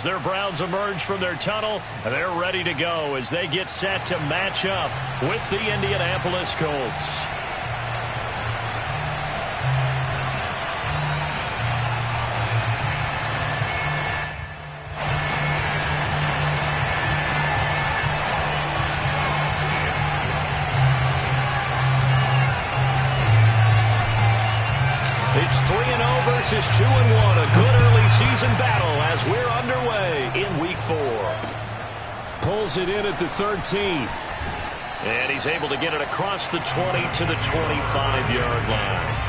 their Browns emerge from their tunnel, they're ready to go as they get set to match up with the Indianapolis Colts. It's 3-0 versus 2-1. A good early season battle as we're underway in Week 4. Pulls it in at the 13. And he's able to get it across the 20 to the 25-yard line.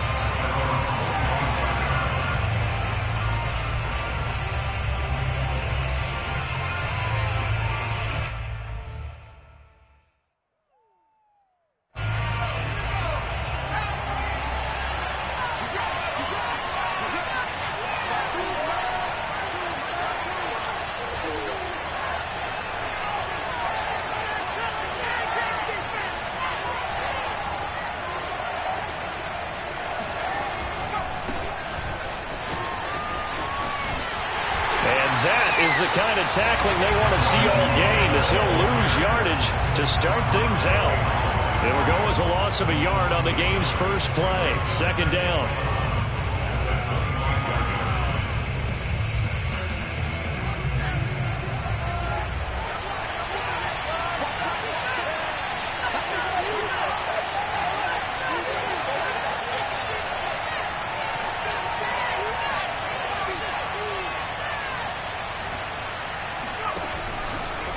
That is the kind of tackling they want to see all game as he'll lose yardage to start things out. It will go as a loss of a yard on the game's first play. Second down.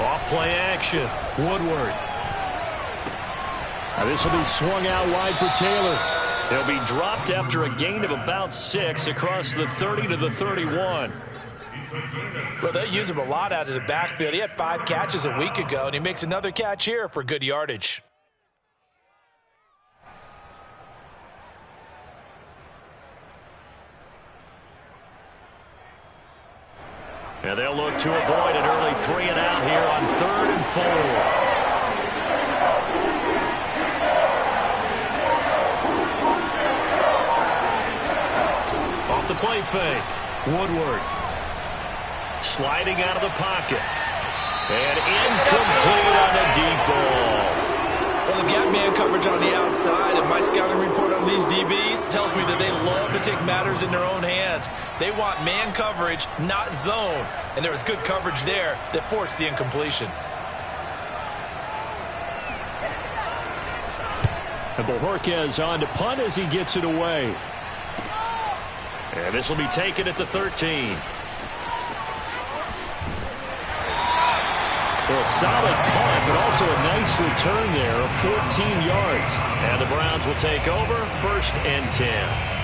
Off-play action. Woodward. Now this will be swung out wide for Taylor. He'll be dropped after a gain of about 6 across the 30 to the 31. Well, they use him a lot out of the backfield. He had 5 catches a week ago, and he makes another catch here for good yardage. And they'll look to avoid an early 3 and out here on 3rd and 4. Off the play fake. Woodward. Sliding out of the pocket. And incomplete on the deep ball. Well, they've got man coverage on the outside, and my scouting report on these DBs tells me that they love to take matters in their own hands. They want man coverage, not zone. And there was good coverage there that forced the incompletion. And Bojorquez on to punt as he gets it away. And this will be taken at the 13. Well, solid punt, but also a nice return there of 14 yards. And the Browns will take over 1st and 10.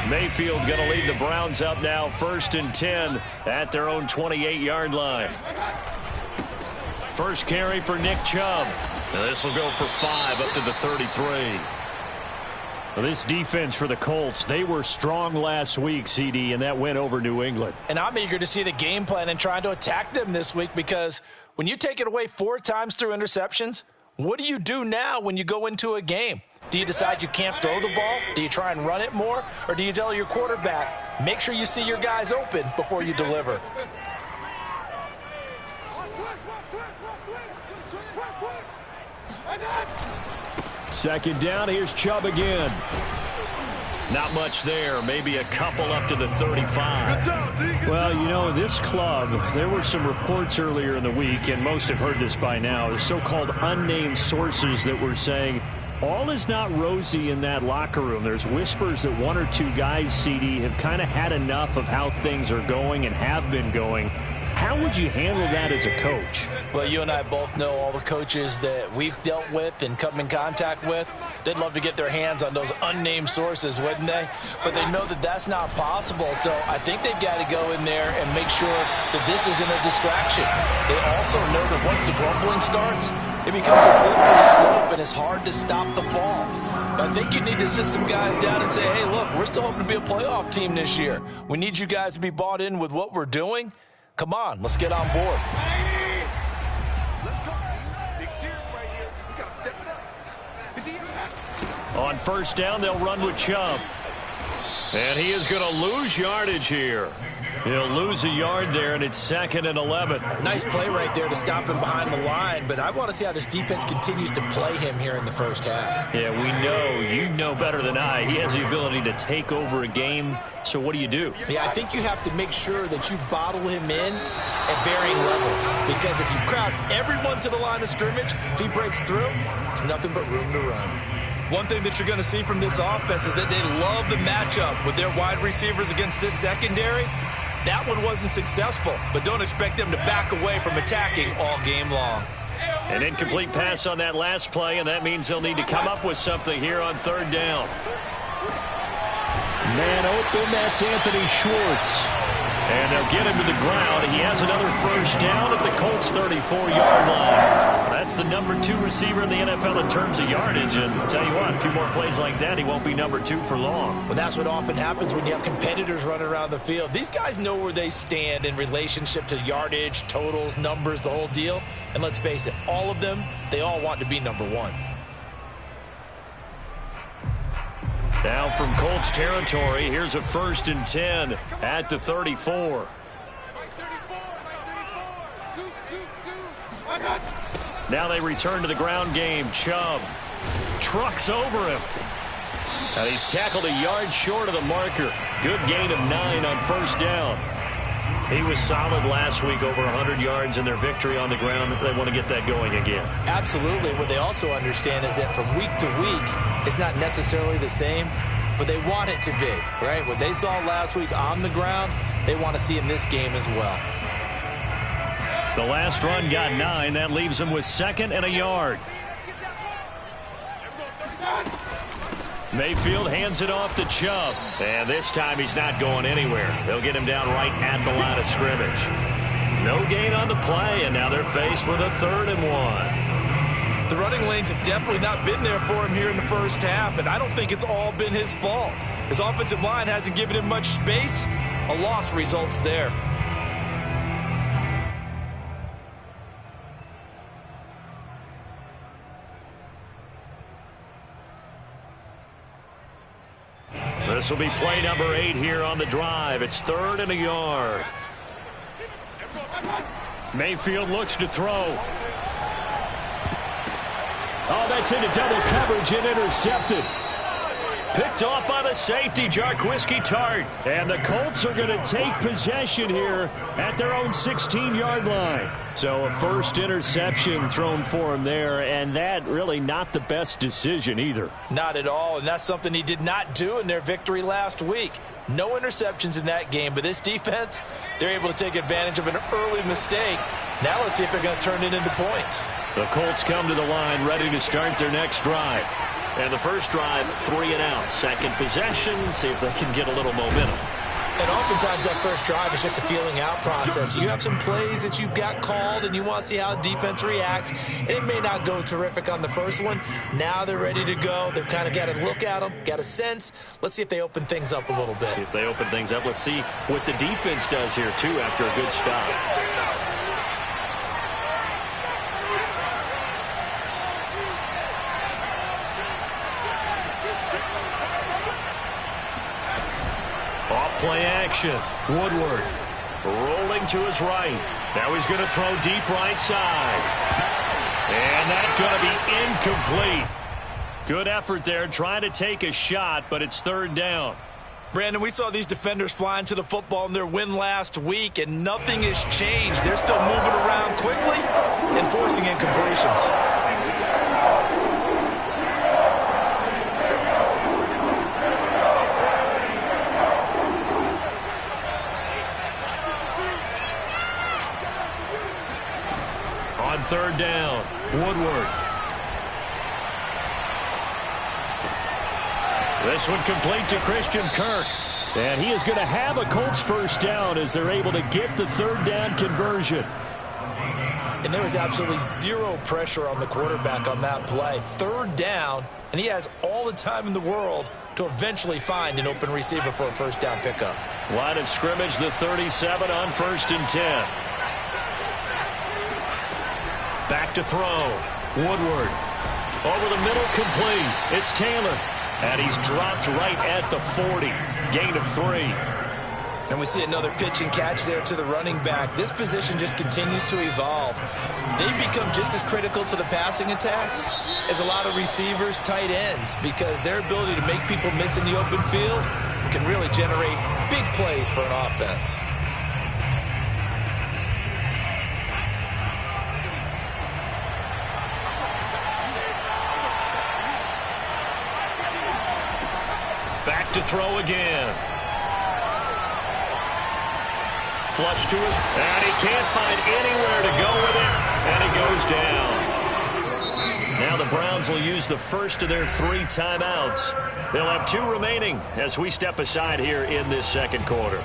Mayfield going to lead the Browns up now 1st and 10 at their own 28-yard line. First carry for Nick Chubb. Now this will go for 5 up to the 33. Well, this defense for the Colts, they were strong last week, CD, and that went over New England. And I'm eager to see the game plan and trying to attack them this week, because when you take it away 4 times through interceptions, what do you do now when you go into a game? Do you decide you can't throw the ball? Do you try and run it more? Or do you tell your quarterback, make sure you see your guys open before you deliver? Second down, here's Chubb again. Not much there, maybe a couple up to the 35. Well, you know, this club, there were some reports earlier in the week, and most have heard this by now, the so-called unnamed sources that were saying all is not rosy in that locker room. There's whispers that 1 or 2 guys, CD, have kind of had enough of how things are going and have been going. How would you handle that as a coach? Well, you and I both know all the coaches that we've dealt with and come in contact with. They'd love to get their hands on those unnamed sources, wouldn't they? But they know that that's not possible, so I think they've got to go in there and make sure that this isn't a distraction. They also know that once the grumbling starts, it becomes a slippery slope and it's hard to stop the fall. But I think you need to sit some guys down and say, hey, look, we're still hoping to be a playoff team this year. We need you guys to be bought in with what we're doing. Come on, let's get on board. On first down, they'll run with Chubb. And he is going to lose yardage here. He'll lose a yard there, and it's 2nd and 11. Nice play right there to stop him behind the line, but I want to see how this defense continues to play him here in the first half. Yeah, we know. You know better than I. He has the ability to take over a game, so what do you do? Yeah, I think you have to make sure that you bottle him in at varying levels, because if you crowd everyone to the line of scrimmage, if he breaks through, there's nothing but room to run. One thing that you're going to see from this offense is that they love the matchup with their wide receivers against this secondary. That one wasn't successful, but don't expect them to back away from attacking all game long. An incomplete pass on that last play, and that means they'll need to come up with something here on 3rd down. Man open, that's Anthony Schwartz. And they'll get him to the ground. He has another 1st down at the Colts' 34-yard line. That's the number 2 receiver in the NFL in terms of yardage. And tell you what, a few more plays like that, he won't be number 2 for long. Well, that's what often happens when you have competitors running around the field. These guys know where they stand in relationship to yardage, totals, numbers, the whole deal. And let's face it, all of them, they all want to be number 1. Now from Colts territory, here's a 1st and 10 at the 34. Now they return to the ground game. Chubb trucks over him. And he's tackled a yard short of the marker. Good gain of 9 on 1st down. He was solid last week, over 100 yards in their victory on the ground. They want to get that going again. Absolutely. What they also understand is that from week to week, it's not necessarily the same, but they want it to be, right? What they saw last week on the ground, they want to see in this game as well. The last run got 9. That leaves them with 2nd and a yard. Mayfield hands it off to Chubb. And this time he's not going anywhere. They'll get him down right at the line of scrimmage. No gain on the play, and now they're faced with a 3rd and 1. The running lanes have definitely not been there for him here in the first half, and I don't think it's all been his fault. His offensive line hasn't given him much space. A loss results there. This will be play number 8 here on the drive. It's 3rd and a yard. Mayfield looks to throw. Oh, that's into double coverage and intercepted. Picked off by the safety, Jarquiski Tart. And the Colts are going to take possession here at their own 16-yard line. So a 1st interception thrown for him there, and that really not the best decision either. Not at all, and that's something he did not do in their victory last week. No interceptions in that game, but this defense, they're able to take advantage of an early mistake. Now let's see if they're going to turn it into points. The Colts come to the line ready to start their next drive. And the first drive, 3 and out. Second possession, see if they can get a little momentum. And oftentimes that first drive is just a feeling out process. You have some plays that you've got called and you want to see how defense reacts. And it may not go terrific on the first one. Now they're ready to go. They've kind of got to look at them, got a sense. Let's see if they open things up a little bit. See if they open things up. Let's see what the defense does here, too, after a good stop. Play action. Woodward rolling to his right. Now he's going to throw deep right side. And that's going to be incomplete. Good effort there trying to take a shot, but it's 3rd down. Brandon, we saw these defenders flying to the football in their win last week, and nothing has changed. They're still moving around quickly and forcing incompletions. On 3rd down, Woodward. This one complete to Christian Kirk. And he is going to have a Colts 1st down as they're able to get the 3rd down conversion. And there was absolutely zero pressure on the quarterback on that play. 3rd down, and he has all the time in the world to eventually find an open receiver for a 1st down pickup. Line of scrimmage, the 37 on 1st and 10. Back to throw. Woodward. Over the middle, complete. It's Taylor. And he's dropped right at the 40. Gain of 3. And we see another pitch and catch there to the running back. This position just continues to evolve. They become just as critical to the passing attack as a lot of receivers, tight ends, because their ability to make people miss in the open field can really generate big plays for an offense. Back to throw again. Flush to his, and he can't find anywhere to go with it, and he goes down. Now the Browns will use the first of their 3 timeouts. They'll have 2 remaining as we step aside here in this second quarter.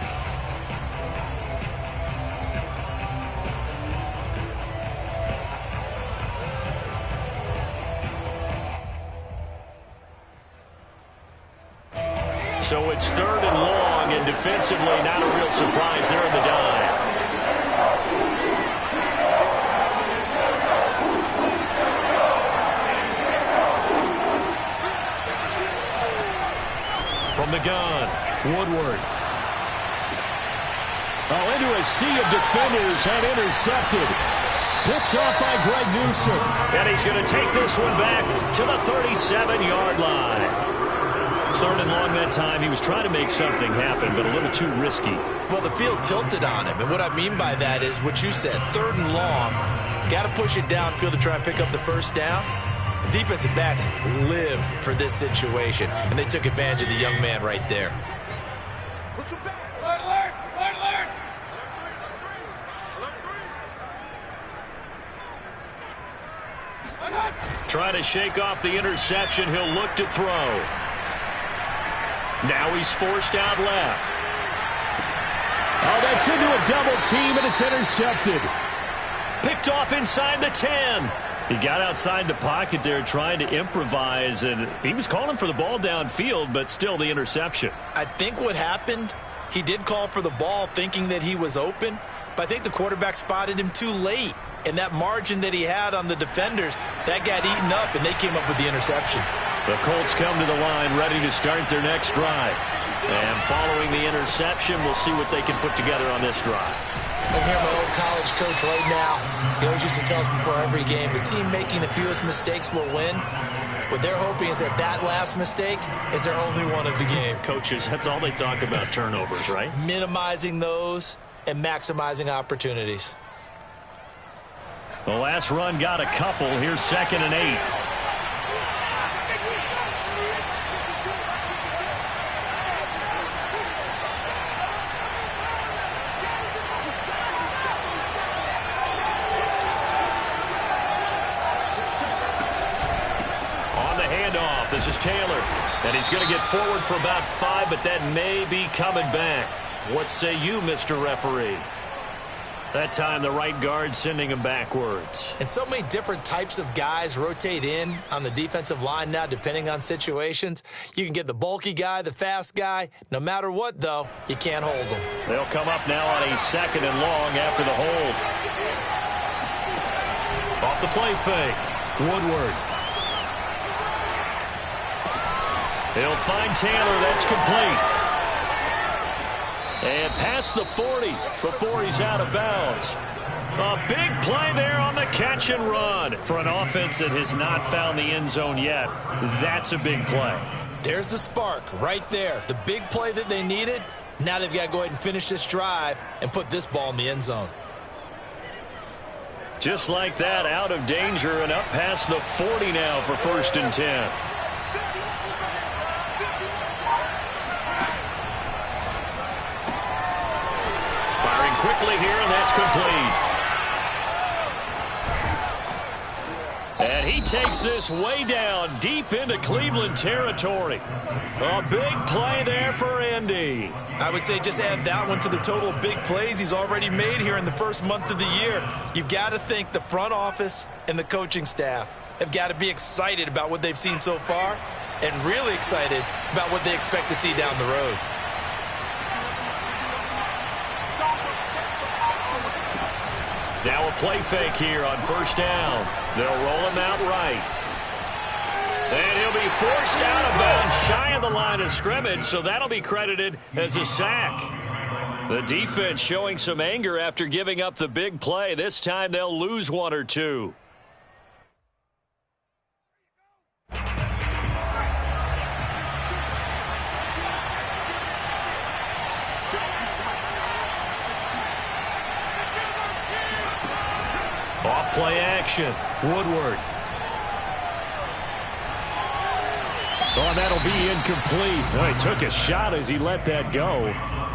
So it's 3rd and long, and defensively not a real surprise there in the dime. From the gun, Woodward. Oh, into a sea of defenders and intercepted. Picked off by Greg Newsome. And he's going to take this one back to the 37-yard line. 3rd and long that time. He was trying to make something happen, but a little too risky. Well, the field tilted on him, and what I mean by that is what you said, 3rd and long. Got to push it downfield to try and pick up the first down. The defensive backs live for this situation, and they took advantage of the young man right there. Trying to shake off the interception. He'll look to throw. Now he's forced out left. Oh, that's into a double team, and it's intercepted. Picked off inside the 10. He got outside the pocket there trying to improvise, and he was calling for the ball downfield, but still the interception. I think what happened, he did call for the ball thinking that he was open, but I think the quarterback spotted him too late. And that margin that he had on the defenders, that got eaten up, and they came up with the interception. The Colts come to the line ready to start their next drive. And following the interception, we'll see what they can put together on this drive. I hear my old college coach right now. He always used to tell us before every game, the team making the fewest mistakes will win. What they're hoping is that that last mistake is their only one of the game. Coaches, that's all they talk about, turnovers, right? Minimizing those and maximizing opportunities. The last run got a couple. Here's 2nd and 8. On the handoff, this is Taylor. And he's going to get forward for about 5, but that may be coming back. What say you, Mr. Referee? That time the right guard sending him backwards. And so many different types of guys rotate in on the defensive line now depending on situations. You can get the bulky guy, the fast guy. No matter what, though, you can't hold them. They'll come up now on a 2nd and long after the hold. Off the play fake. Woodward. He'll find Taylor. That's complete. And past the 40 before he's out of bounds. A big play there on the catch and run. For an offense that has not found the end zone yet, that's a big play. There's the spark right there. The big play that they needed. Now they've got to go ahead and finish this drive and put this ball in the end zone. Just like that, out of danger and up past the 40 now for 1st and 10. Quickly here, and that's complete. And he takes this way down, deep into Cleveland territory. A big play there for Indy. I would say just add that one to the total of big plays he's already made here in the first month of the year. You've got to think the front office and the coaching staff have got to be excited about what they've seen so far and really excited about what they expect to see down the road. Now a play fake here on 1st down. They'll roll him out right. And he'll be forced out of bounds shy of the line of scrimmage, so that'll be credited as a sack. The defense showing some anger after giving up the big play. This time they'll lose one or two. Off play action. Woodward. Oh, that'll be incomplete. Oh, he took a shot as he let that go.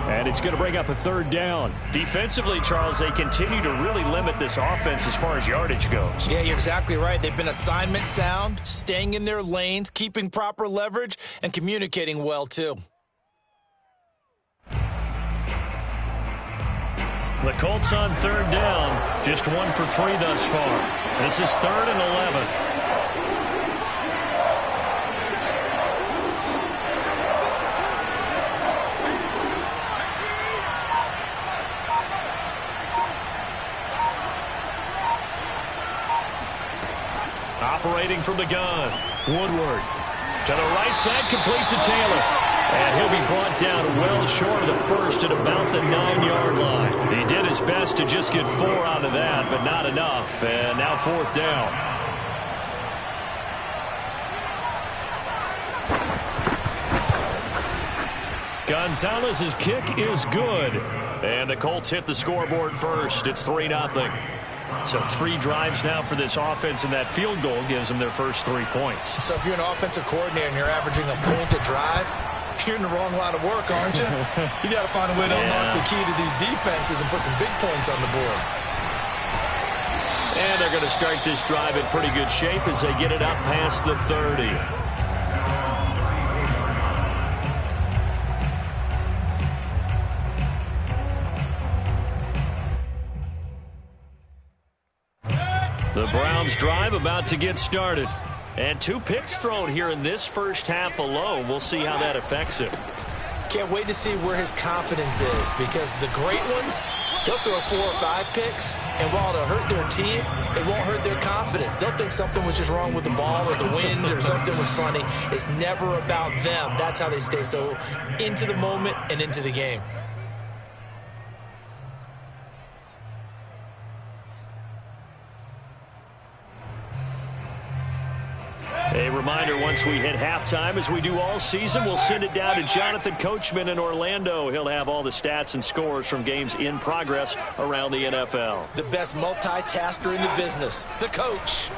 And it's going to bring up a third down. Defensively, Charles, they continue to really limit this offense as far as yardage goes. Yeah, you're exactly right. They've been assignment sound, staying in their lanes, keeping proper leverage, and communicating well, too. The Colts on third down, just 1 for 3 thus far. This is 3rd and 11. Operating from the gun, Woodward. To the right side, complete to Taylor. And he'll be brought down well short of the first at about the 9-yard line. He did his best to just get 4 out of that, but not enough. And now 4th down. Gonzalez's kick is good. And the Colts hit the scoreboard first. It's 3-0. So 3 drives now for this offense, and that field goal gives them their first 3 points. So if you're an offensive coordinator and you're averaging a point a drive, you're in the wrong line of work, aren't you? You got to find a way to unlock the key to these defenses and put some big points on the board. And they're going to start this drive in pretty good shape as they get it up past the 30. The Browns drive about to get started. And 2 picks thrown here in this first half alone. We'll see how that affects him. Can't wait to see where his confidence is, because the great ones, they'll throw 4 or 5 picks, and while it'll hurt their team, it won't hurt their confidence. They'll think something was just wrong with the ball or the wind or something was funny. It's never about them. That's how they stay so into the moment and into the game. A reminder, once we hit halftime, as we do all season, we'll send it down to Jonathan Coachman in Orlando. He'll have all the stats and scores from games in progress around the NFL. The best multitasker in the business, the coach.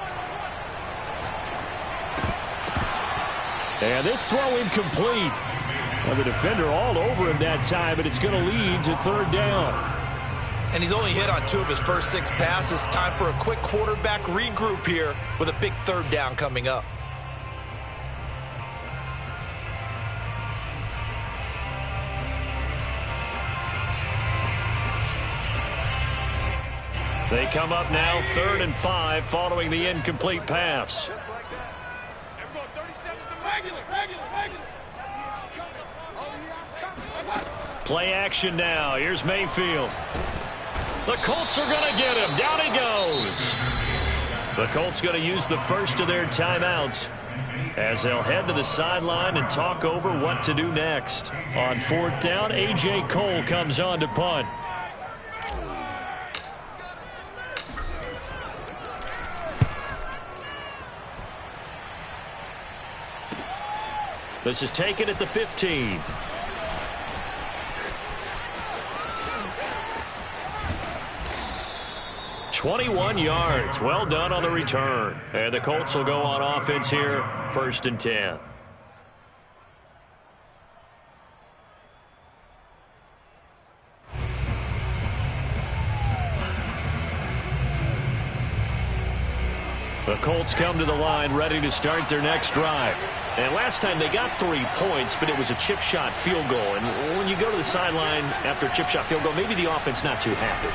And this throw incomplete. Well, the defender all over him that time, but it's going to lead to 3rd down. And he's only hit on 2 of his first 6 passes. Time for a quick quarterback regroup here with a big 3rd down coming up. They come up now 3rd and 5 following the incomplete pass. Play action now. Here's Mayfield. The Colts are going to get him. Down he goes. The Colts going to use the first of their timeouts as they'll head to the sideline and talk over what to do next. On 4th down, A.J. Cole comes on to punt. This is taken at the 15. "21 yards. Well done on the return. And the Colts will go on offense here, 1st and 10. The Colts come to the line ready to start their next drive. And last time they got 3 points, but it was a chip shot field goal. And when you go to the sideline after a chip shot field goal, maybe the offense not too happy.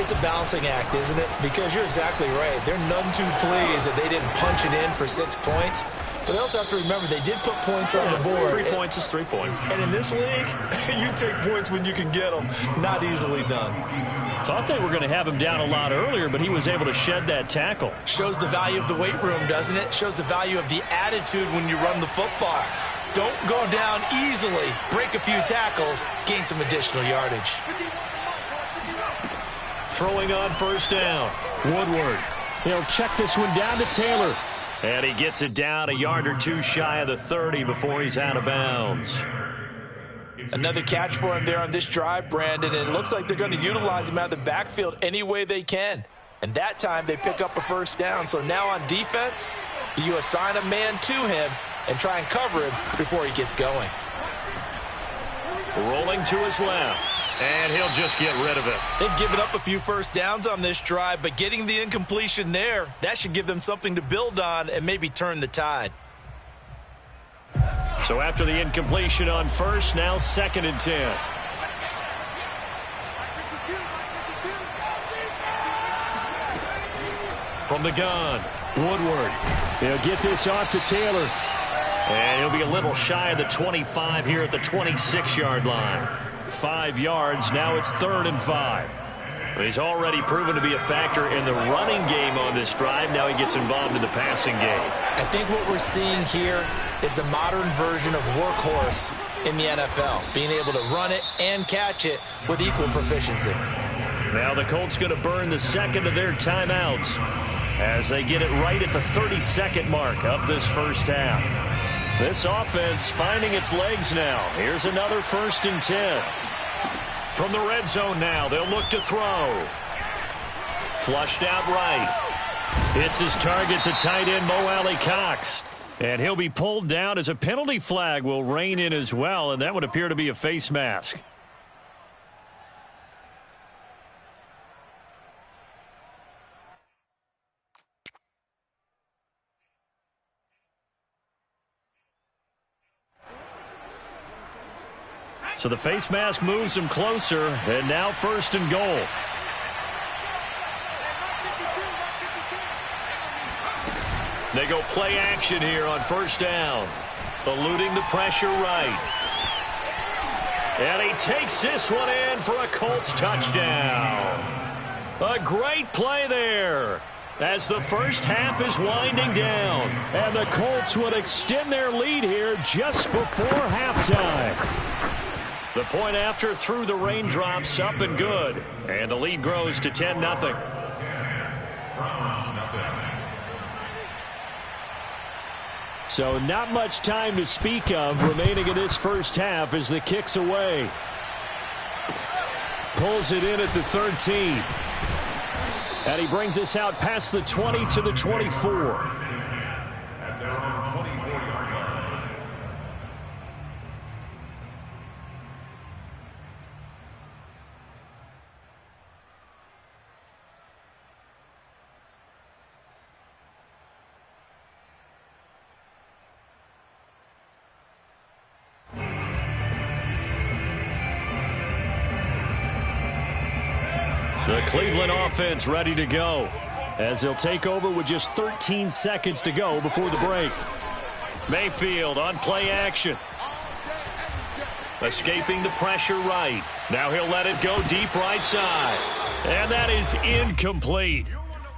It's a balancing act, isn't it? Because you're exactly right. They're none too pleased that they didn't punch it in for 6 points. But they also have to remember they did put points on the board. 3 points is 3 points. And in this league, you take points when you can get them. Not easily done. Thought they were going to have him down a lot earlier, but he was able to shed that tackle. Shows the value of the weight room, doesn't it? Shows the value of the attitude when you run the football. Don't go down easily. Break a few tackles. Gain some additional yardage. Throwing on first down. Woodward. He'll check this one down to Taylor. And he gets it down a yard or two shy of the 30 before he's out of bounds. Another catch for him there on this drive, Brandon, and it looks like they're going to utilize him out of the backfield any way they can. And that time they pick up a first down. So now on defense, you assign a man to him and try and cover him before he gets going. Rolling to his left, and he'll just get rid of it. They've given up a few first downs on this drive, but getting the incompletion there, that should give them something to build on and maybe turn the tide. So after the incompletion on first, now 2nd and 10. From the gun, Woodward. He'll get this off to Taylor. And he'll be a little shy of the 25 here at the 26-yard line. 5 yards, now it's 3rd and 5. He's already proven to be a factor in the running game on this drive. Now he gets involved in the passing game. I think what we're seeing here is the modern version of workhorse in the NFL, being able to run it and catch it with equal proficiency. Now the Colts going to burn the second of their timeouts as they get it right at the 32nd mark of this first half. This offense finding its legs now. Here's another 1st and 10. From the red zone now, they'll look to throw. Flushed out right. It's his target, the tight end, Mo Alley-Cox. And he'll be pulled down as a penalty flag will rein in as well, and that would appear to be a face mask. So the face mask moves him closer, and now 1st and goal. They go play action here on first down. Eluding the pressure right. And he takes this one in for a Colts touchdown. A great play there as the first half is winding down. And the Colts would extend their lead here just before halftime. The point after through the raindrops, up and good. And the lead grows to 10-0. So not much time to speak of remaining in this first half as the kick's away. Pulls it in at the 13. And he brings us out past the 20 to the 24. The Cleveland offense ready to go as they'll take over with just 13 seconds to go before the break. Mayfield on play action. Escaping the pressure right. Now he'll let it go deep right side. And that is incomplete.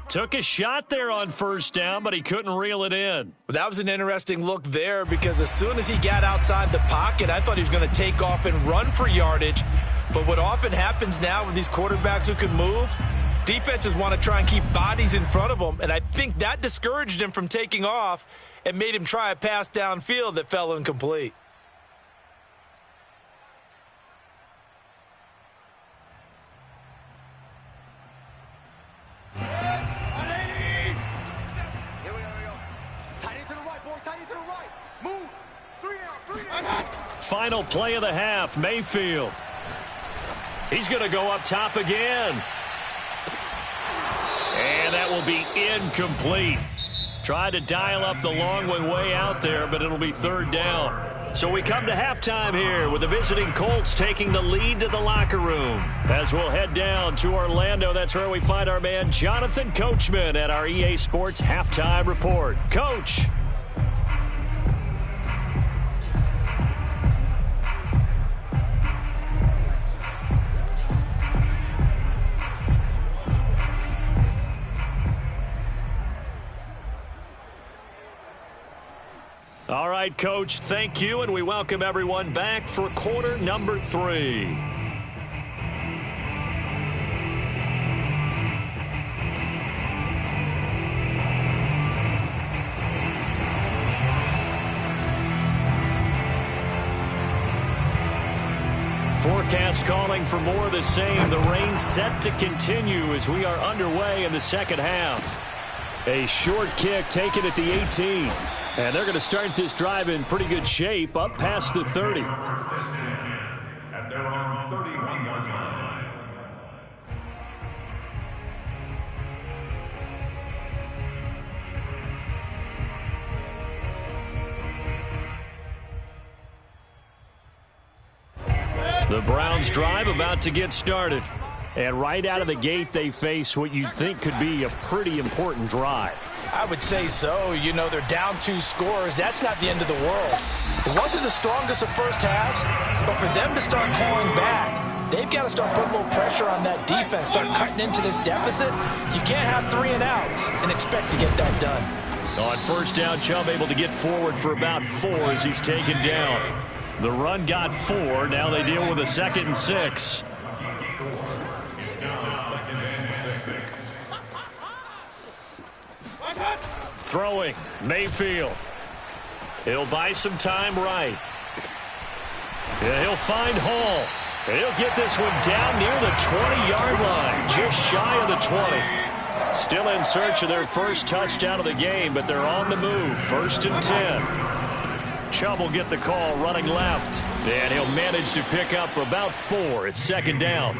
Took a shot there on first down, but he couldn't reel it in. Well, that was an interesting look there because as soon as he got outside the pocket, I thought he was going to take off and run for yardage. But what often happens now with these quarterbacks who can move, defenses want to try and keep bodies in front of them, and I think that discouraged him from taking off and made him try a pass downfield that fell incomplete. Final play of the half, Mayfield. He's going to go up top again. And that will be incomplete. Tried to dial up the long one way out there, but it'll be 3rd down. So we come to halftime here with the visiting Colts taking the lead to the locker room. As we'll head down to Orlando, that's where we find our man Jonathan Coachman at our EA Sports Halftime Report. Coach. right, Coach. Thank you, and we welcome everyone back for quarter number 3. Forecast calling for more of the same. The rain set to continue as we are underway in the second half. A short kick taken at the 18. And they're going to start this drive in pretty good shape up past the 30. At their own 31-yard line. The Browns drive about to get started. And right out of the gate, they face what you'd think could be a pretty important drive. I would say so. You know, they're down 2 scores. That's not the end of the world. It wasn't the strongest of first halves, but for them to start calling back, they've got to start putting a little pressure on that defense, start cutting into this deficit. You can't have 3 and outs and expect to get that done. On first down, Chubb able to get forward for about 4 as he's taken down. The run got 4. Now they deal with a 2nd and 6. Throwing, Mayfield. He'll buy some time right. Yeah, he'll find Hall. He'll get this one down near the 20-yard line, just shy of the 20. Still in search of their first touchdown of the game, but they're on the move. 1st and 10. Chubb will get the call running left, and he'll manage to pick up about 4. It's 2nd down.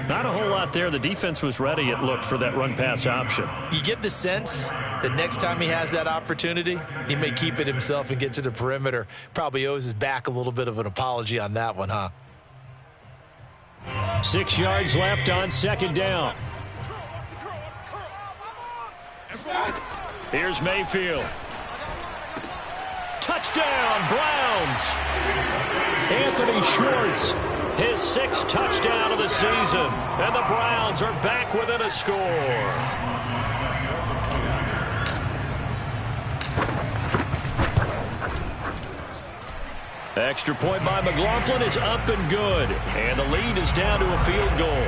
Not a whole lot there. The defense was ready, it looked, for that run-pass option. You get the sense that next time he has that opportunity, he may keep it himself and get to the perimeter. Probably owes his back a little bit of an apology on that one, huh? 6 yards left on 2nd down. Here's Mayfield. Touchdown, Browns! Anthony Schwartz, his 6th touchdown of the season. And the Browns are back within a score. Extra point by McLaughlin is up and good. And the lead is down to a field goal.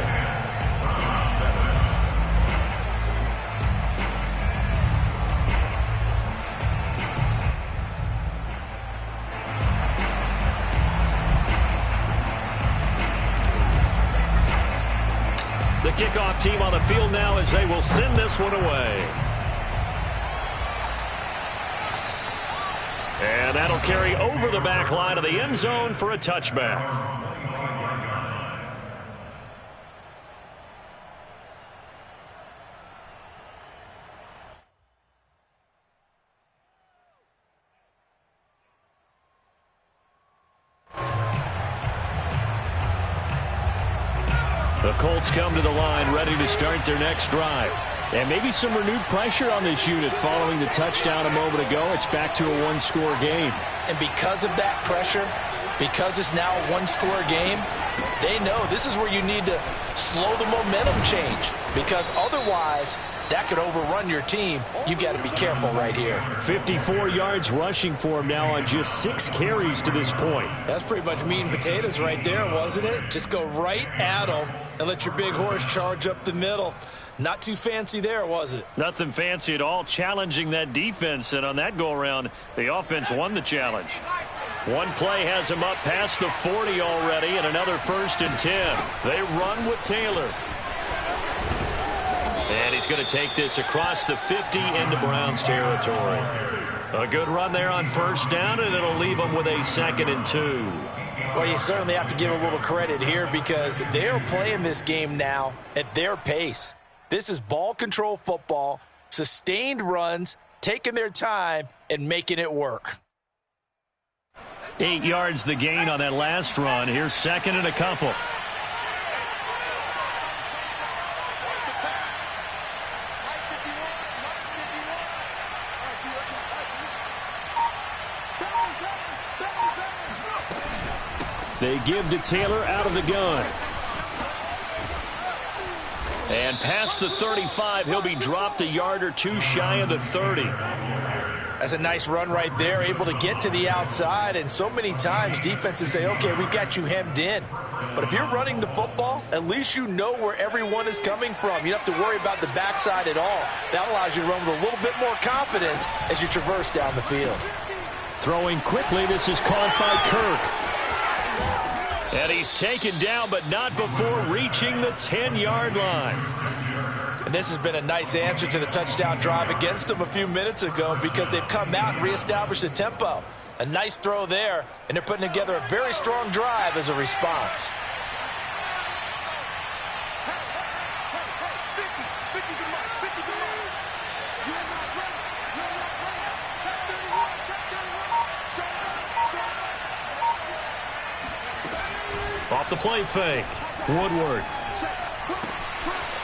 The kickoff team on the field now as they will send this one away. And that'll carry over the back line of the end zone for a touchback. The Colts come to the line ready to start their next drive. And maybe some renewed pressure on this unit following the touchdown a moment ago. It's back to a 1-score game. And because of that pressure, because it's now a 1-score game, they know this is where you need to slow the momentum change. Because otherwise, that could overrun your team. You've got to be careful right here. 54 yards rushing for him now on just 6 carries to this point. That's pretty much meat and potatoes right there, wasn't it? Just go right at them and let your big horse charge up the middle. Not too fancy there, was it? Nothing fancy at all, challenging that defense. And on that go-around, the offense won the challenge. One play has him up past the 40 already, and another 1st and 10. They run with Taylor. And he's going to take this across the 50 into Browns territory. A good run there on 1st down, and it'll leave them with a 2nd and 2. Well, you certainly have to give a little credit here because they're playing this game now at their pace. This is ball control football, sustained runs, taking their time, and making it work. 8 yards the gain on that last run. Here's 2nd and a couple. They give to Taylor out of the gun. And past the 35, he'll be dropped a yard or 2 shy of the 30. That's a nice run right there, able to get to the outside, and so many times defenses say, okay, we've got you hemmed in. But if you're running the football, at least you know where everyone is coming from. You don't have to worry about the backside at all. That allows you to run with a little bit more confidence as you traverse down the field. Throwing quickly, this is caught by Kirk. And he's taken down, but not before reaching the 10-yard line. And this has been a nice answer to the touchdown drive against them a few minutes ago because they've come out and reestablished the tempo. A nice throw there, and they're putting together a very strong drive as a response. Off the play fake, Woodward.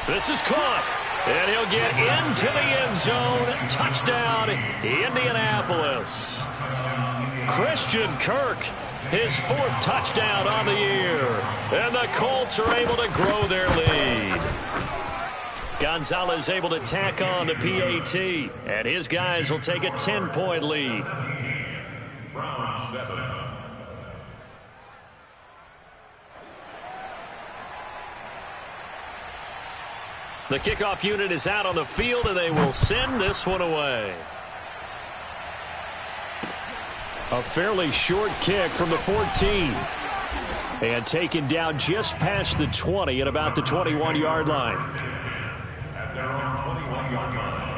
This is caught, and he'll get into the end zone. Touchdown, Indianapolis. Christian Kirk, his 4th touchdown on the year. And the Colts are able to grow their lead. Gonzalez able to tack on the PAT, and his guys will take a 10-point lead. Round 7. The kickoff unit is out on the field, and they will send this one away. A fairly short kick from the 14. And taken down just past the 20 at about the 21-yard line. At their own 21-yard line.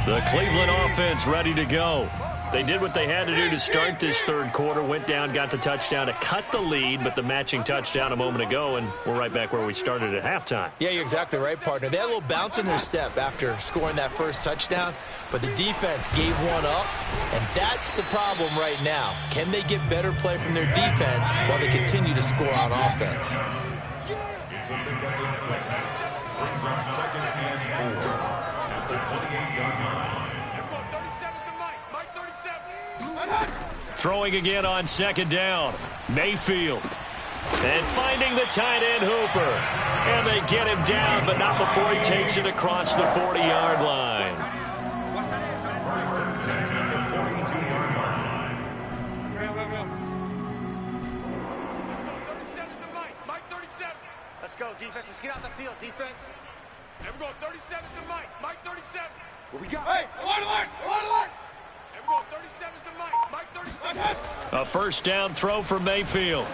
The Cleveland offense ready to go. They did what they had to do to start this third quarter, went down, got the touchdown to cut the lead, but the matching touchdown a moment ago, and we're right back where we started at halftime. Yeah, you're exactly right, partner. They had a little bounce in their step after scoring that first touchdown, but the defense gave one up, and that's the problem right now. Can they get better play from their defense while they continue to score on offense? It's a pick up at 6. Brings up 2nd and 4 at the 28-yard line. Throwing again on 2nd down. Mayfield. And finding the tight end Hooper. And they get him down, but not before he takes it across the 40-yard line. Let's go, defense. Let's get out the field, defense. And we're going 37 to Mike. Mike 37. What we got? Hey, alert! And we're going 37 to Mike. Mike 37. A first down throw for Mayfield.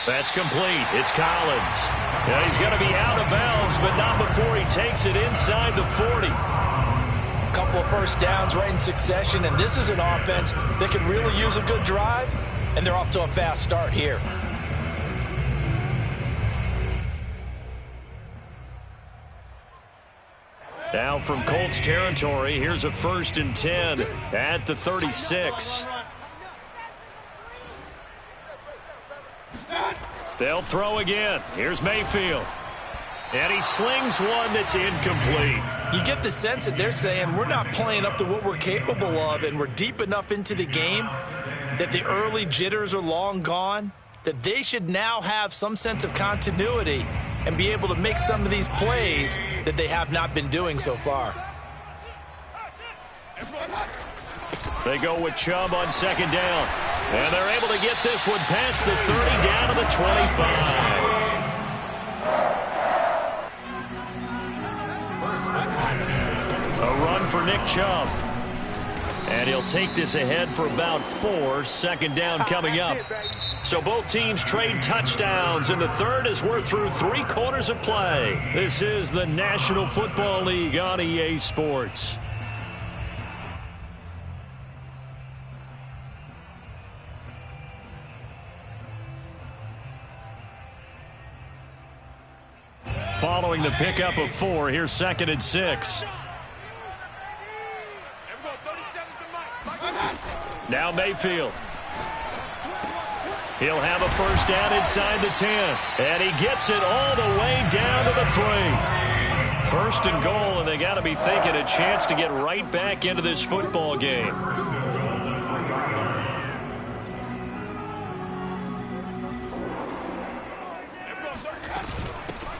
That's complete. It's Collins. Yeah, he's going to be out of bounds, but not before he takes it inside the 40. A couple of first downs right in succession, and this is an offense that could really use a good drive, and they're off to a fast start here. Now from Colts territory, here's a 1st and 10 at the 36. They'll throw again. Here's Mayfield. And he slings one that's incomplete. You get the sense that they're saying we're not playing up to what we're capable of, and we're deep enough into the game that the early jitters are long gone, that they should now have some sense of continuity and be able to make some of these plays that they have not been doing so far. They go with Chubb on 2nd down. And they're able to get this one past the 30 down to the 25. A run for Nick Chubb. And he'll take this ahead for about 4. 2nd down coming up. So both teams trade touchdowns, and the third as we're through 3 quarters of play. This is the National Football League on EA Sports. Following the pickup of 4, here's 2nd and 6. Now Mayfield. He'll have a first down inside the 10. And he gets it all the way down to the 3. 1st and goal, and they got to be thinking a chance to get right back into this football game.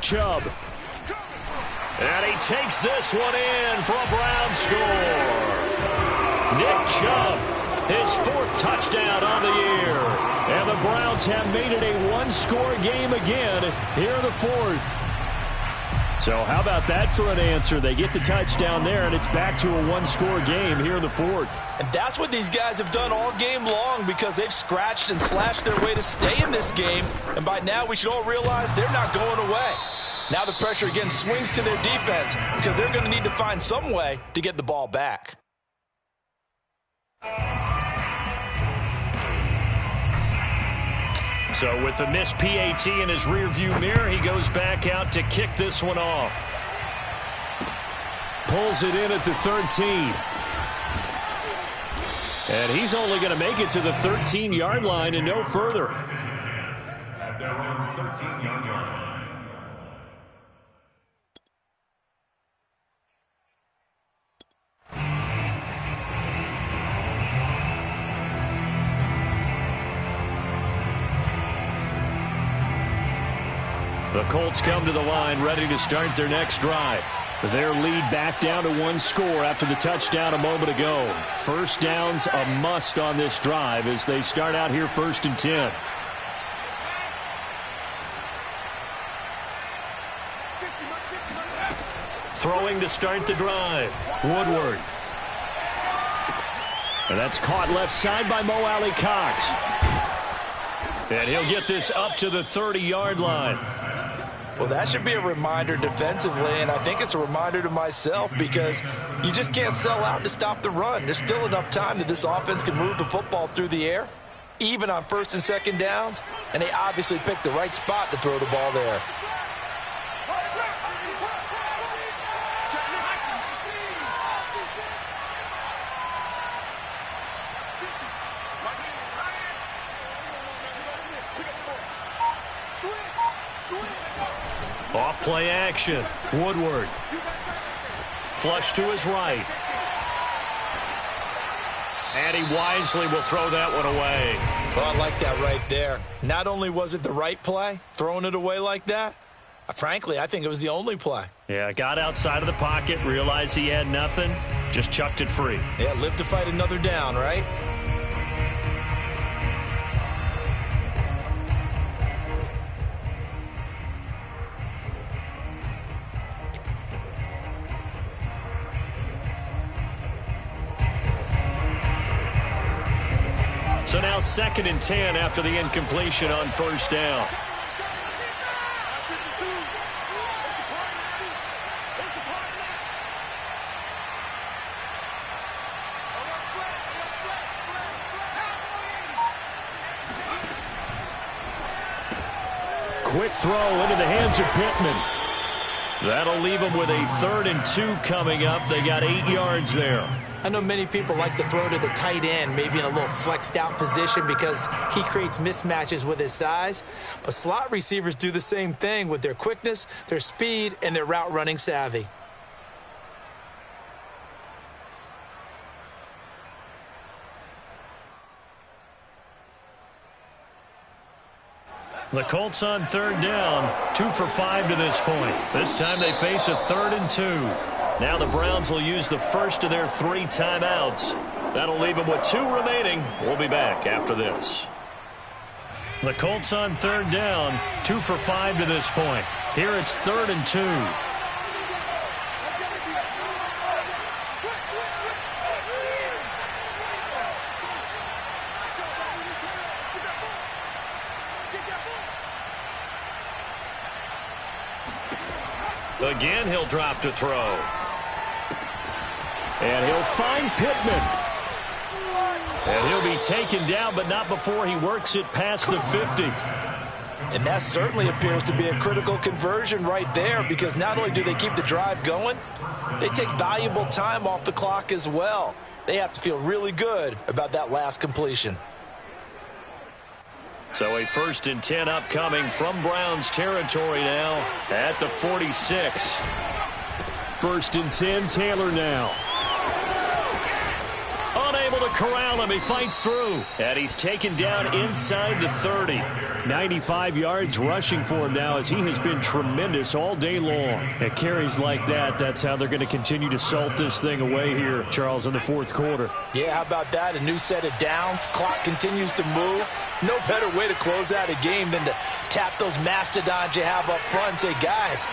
Chubb. And he takes this one in for a Brown score. Nick Chubb, his 4th touchdown on the year. And the Browns have made it a one-score game again here in the 4th. So how about that for an answer? They get the touchdown there, and it's back to a one-score game here in the 4th. And that's what these guys have done all game long because they've scratched and slashed their way to stay in this game. And by now, we should all realize they're not going away. Now the pressure again swings to their defense because they're going to need to find some way to get the ball back. So with the missed PAT in his rearview mirror, he goes back out to kick this one off. Pulls it in at the 13. And he's only going to make it to the 13-yard line and no further. At their own 13-yard line. The Colts come to the line ready to start their next drive. Their lead back down to one score after the touchdown a moment ago. First down's a must on this drive as they start out here 1st and 10. Throwing to start the drive. Woodward. And that's caught left side by Mo Alley Cox. And he'll get this up to the 30-yard line. Well, that should be a reminder defensively, and I think it's a reminder to myself because you just can't sell out to stop the run. There's still enough time that this offense can move the football through the air, even on 1st and 2nd downs, and they obviously picked the right spot to throw the ball there. Off play action. Woodward. Flush to his right. And he wisely will throw that one away. Well, I like that right there. Not only was it the right play, throwing it away like that, frankly, I think it was the only play. Yeah, got outside of the pocket, realized he had nothing, just chucked it free. Yeah, live to fight another down, right? So now 2nd and 10 after the incompletion on 1st down. Quick throw into the hands of Pittman. That'll leave them with a 3rd and 2 coming up. They got 8 yards there. I know many people like to throw to the tight end, maybe in a little flexed out position because he creates mismatches with his size. But slot receivers do the same thing with their quickness, their speed, and their route running savvy. The Colts on 3rd down, 2 for 5 to this point. This time they face a 3rd and 2. Now the Browns will use the first of their 3 timeouts. That'll leave them with 2 remaining. We'll be back after this. The Colts on 3rd down, 2 for 5 to this point. Here it's 3rd and 2. Again, he'll drop to throw. And he'll find Pittman. And he'll be taken down, but not before he works it past the 50. And that certainly appears to be a critical conversion right there because not only do they keep the drive going, they take valuable time off the clock as well. They have to feel really good about that last completion. So a 1st and 10 upcoming from Browns territory now at the 46. 1st and 10, Taylor now. Unable to corral him. He fights through. And he's taken down inside the 30. 95 yards rushing for him now, as he has been tremendous all day long. At carries like that, that's how they're going to continue to salt this thing away here, Charles, in the fourth quarter. Yeah, how about that? A new set of downs. Clock continues to move. No better way to close out a game than to tap those mastodons you have up front and say, guys,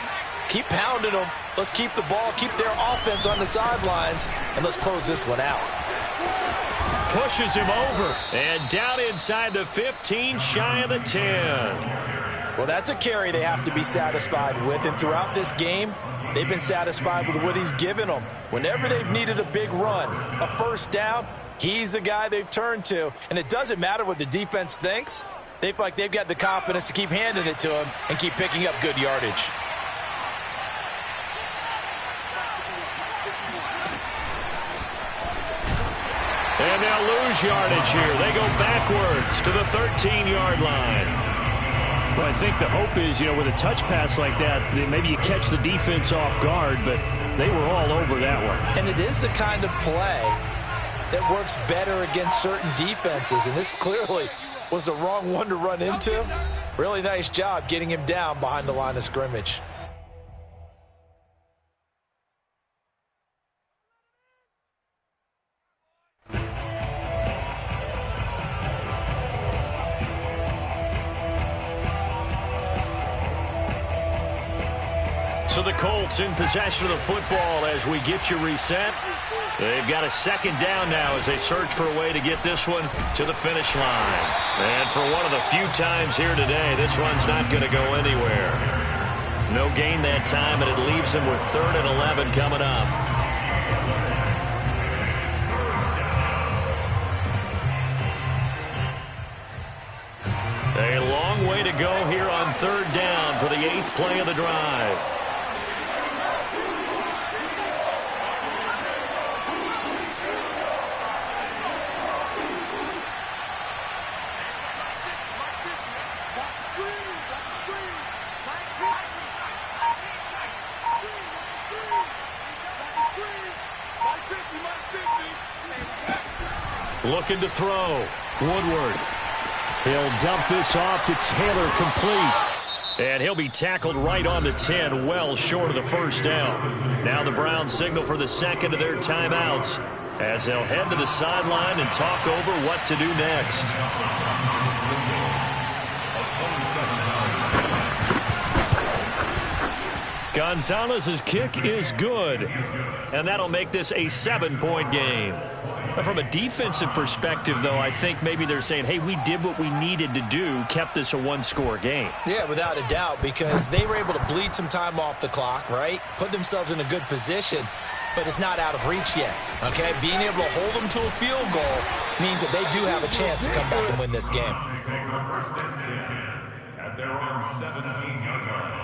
keep pounding them. Let's keep the ball, keep their offense on the sidelines, and let's close this one out. Pushes him over. And down inside the 15, shy of the 10. Well, that's a carry they have to be satisfied with. And throughout this game, they've been satisfied with what he's given them. Whenever they've needed a big run, a first down, he's the guy they've turned to. And it doesn't matter what the defense thinks. They feel like they've got the confidence to keep handing it to him and keep picking up good yardage. And they'll lose yardage here. They go backwards to the 13-yard line. Well, I think the hope is, with a touch pass like that, maybe you catch the defense off guard, but they were all over that one. And it is the kind of play that works better against certain defenses, and this clearly was the wrong one to run into. Really nice job getting him down behind the line of scrimmage. So the Colts in possession of the football as we get you reset. They've got a second down now as they search for a way to get this one to the finish line. And for one of the few times here today, this one's not going to go anywhere. No gain that time, and it leaves them with 3rd and 11 coming up. A long way to go here on 3rd down for the 8th play of the drive. Looking to throw. Woodward. He'll dump this off to Taylor, complete. And he'll be tackled right on the 10, well short of the first down. Now the Browns signal for the second of their timeouts as they'll head to the sideline and talk over what to do next. Gonzalez's kick is good, and that'll make this a 7-point game. From a defensive perspective, though, I think maybe they're saying, hey, we did what we needed to do, kept this a one-score game. Yeah, without a doubt, because they were able to bleed some time off the clock, right? Put themselves in a good position, but it's not out of reach yet, okay? Being able to hold them to a field goal means that they do have a chance to come back and win this game. At their own 17-yard line.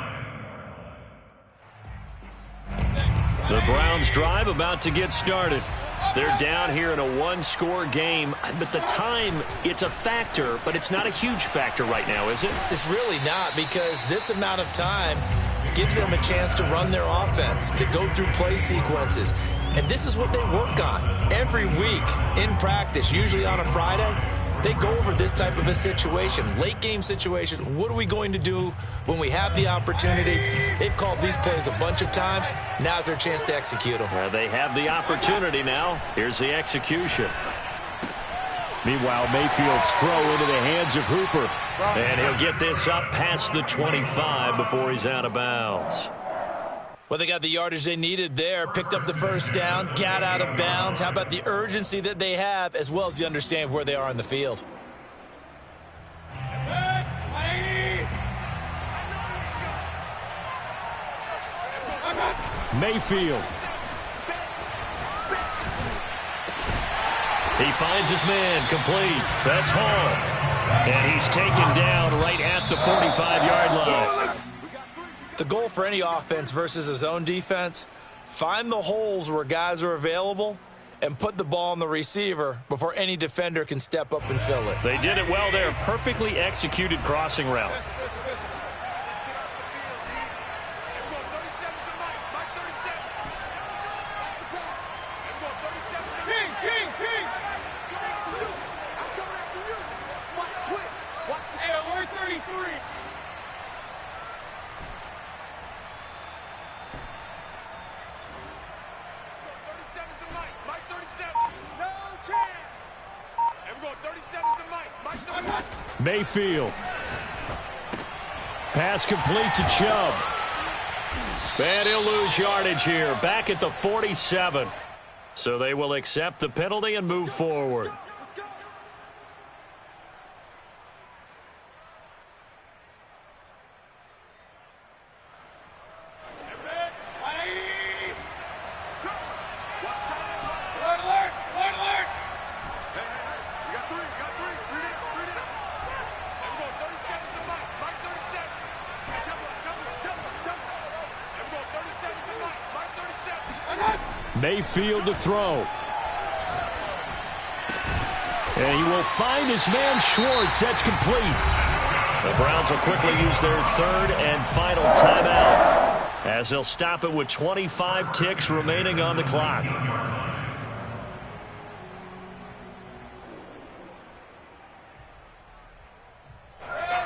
The Browns drive about to get started. They're down here in a one-score game, but the time, it's a factor, but it's not a huge factor right now, is it? It's really not, because this amount of time gives them a chance to run their offense, to go through play sequences. And this is what they work on every week in practice, usually on a Friday. They go over this type of a situation, late game situation. What are we going to do when we have the opportunity? They've called these plays a bunch of times. Now's their chance to execute them. They have the opportunity now. Here's the execution. Meanwhile, Mayfield's throw into the hands of Hooper. And he'll get this up past the 25 before he's out of bounds. Well, they got the yardage they needed there, picked up the first down, got out of bounds. How about the urgency that they have, as well as the understand where they are in the field? Mayfield. He finds his man, complete. That's Hall. And he's taken down right at the 45-yard line. The goal for any offense versus his own defense, find the holes where guys are available and put the ball on the receiver before any defender can step up and fill it. They did it well there. Perfectly executed crossing route. Mayfield. Pass complete to Chubb. And he'll lose yardage here, back at the 47. So they will accept the penalty and move forward. Mayfield to throw. And he will find his man Schwartz. That's complete. The Browns will quickly use their third and final timeout as they'll stop it with 25 ticks remaining on the clock.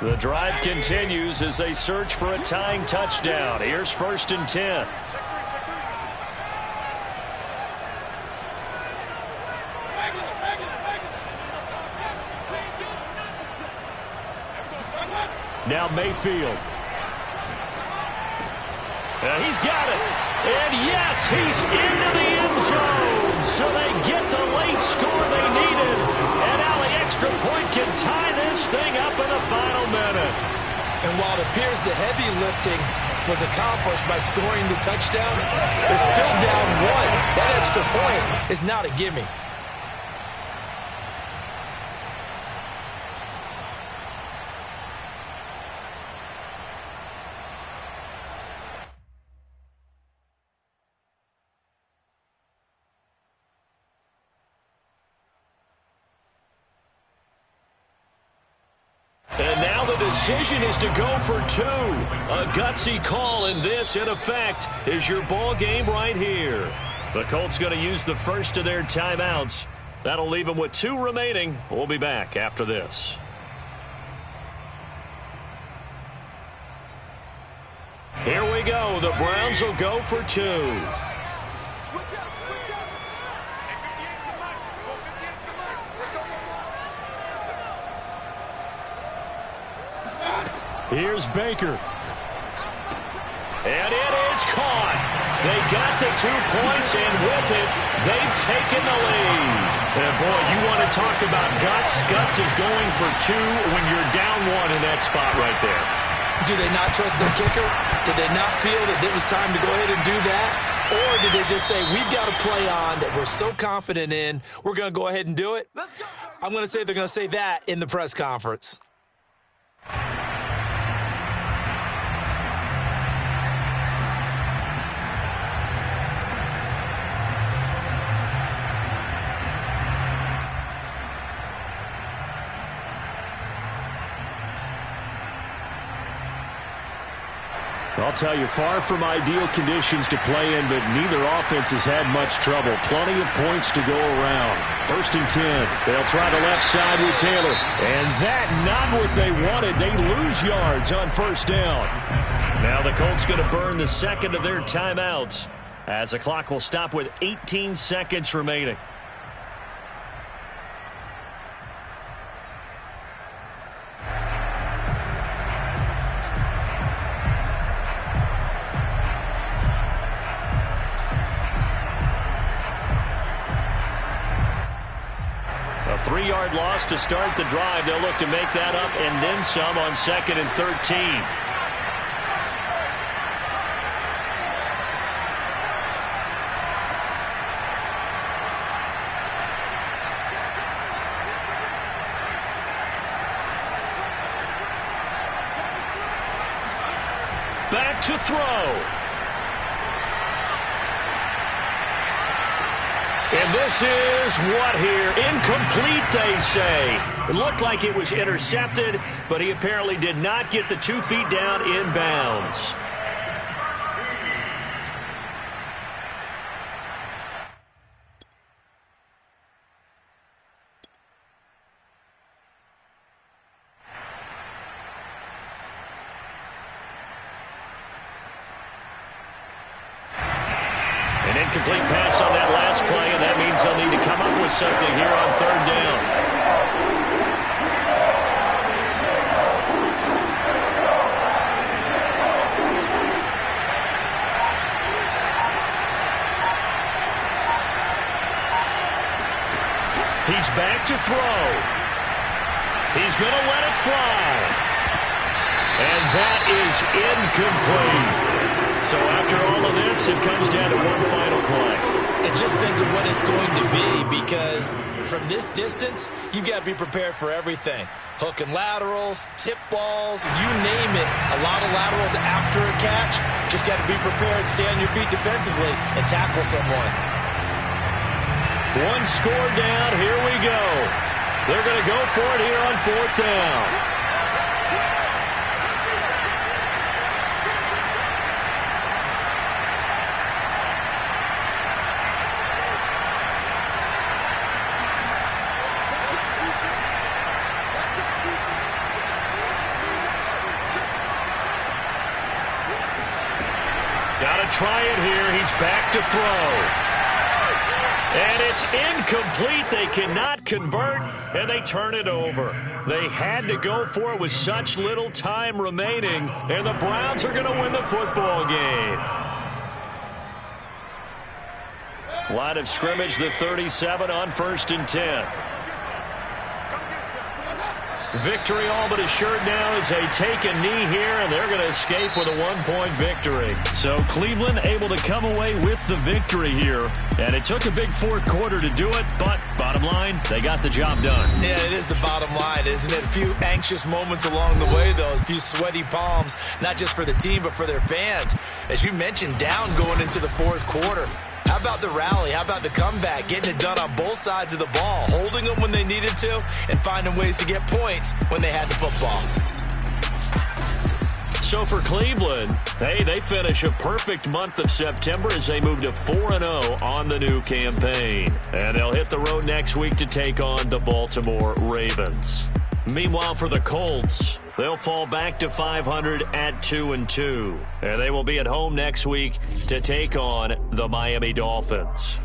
The drive continues as they search for a tying touchdown. Here's 1st and 10. Now Mayfield. He's got it. And yes, he's into the end zone. So they get the late score they needed. And now the extra point can tie this thing up in the final minute. And while it appears the heavy lifting was accomplished by scoring the touchdown, they're still down one. That extra point is not a gimme. And now the decision is to go for two. A gutsy call, and this, in effect, is your ball game right here. The Colts going to use the first of their timeouts. That'll leave them with 2 remaining. We'll be back after this. Here we go. The Browns will go for 2. Switch out, switch out. Hey, 58 to Mike. Go 58 to Mike. Let's go. Here's Baker. And it is caught. They got the 2 points, and with it, they've taken the lead. And boy, you want to talk about guts. Guts is going for 2 when you're down 1 in that spot right there. Do they not trust their kicker? Did they not feel that it was time to go ahead and do that? Or did they just say, we've got a play on that we're so confident in, we're going to go ahead and do it? I'm going to say they're going to say that in the press conference. I'll tell you, far from ideal conditions to play in, but neither offense has had much trouble. Plenty of points to go around. 1st and 10. They'll try the left side with Taylor. And that, not what they wanted. They lose yards on 1st down. Now the Colts going to burn the second of their timeouts as the clock will stop with 18 seconds remaining. A 3-yard loss to start the drive. They'll look to make that up and then some on 2nd and 13. Back to throw. And this is what here? Incomplete, they say. It looked like it was intercepted, but he apparently did not get the 2 feet down in bounds. An incomplete pass on that last play, and that means they'll need to come up with something here on 3rd down. He's back to throw. He's going to let it fly. And that is incomplete. So after all of this, it comes down to one final play. And just think of what it's going to be, because from this distance, you've got to be prepared for everything. Hook and laterals, tip balls, you name it. A lot of laterals after a catch. Just got to be prepared, stay on your feet defensively, and tackle someone. One score down, here we go. They're going to go for it here on 4th down. Got to try it here. He's back to throw. And it's incomplete. They cannot convert, and they turn it over. They had to go for it with such little time remaining, and the Browns are going to win the football game. Line of scrimmage, the 37 on 1st and 10. Victory all but assured now as they take a knee here, and they're going to escape with a 1-point victory. So Cleveland able to come away with the victory here, and it took a big 4th quarter to do it, but bottom line, they got the job done. Yeah, it is the bottom line, isn't it? A few anxious moments along the way, though, a few sweaty palms, not just for the team, but for their fans. As you mentioned, down going into the 4th quarter. How about the rally? How about the comeback? Getting it done on both sides of the ball, holding them when they needed to, and finding ways to get points when they had the football. So for Cleveland, hey, they finish a perfect month of September as they move to 4-0 on the new campaign. And they'll hit the road next week to take on the Baltimore Ravens. Meanwhile, for the Colts, they'll fall back to 500 at 2-2. And they will be at home next week to take on the Miami Dolphins.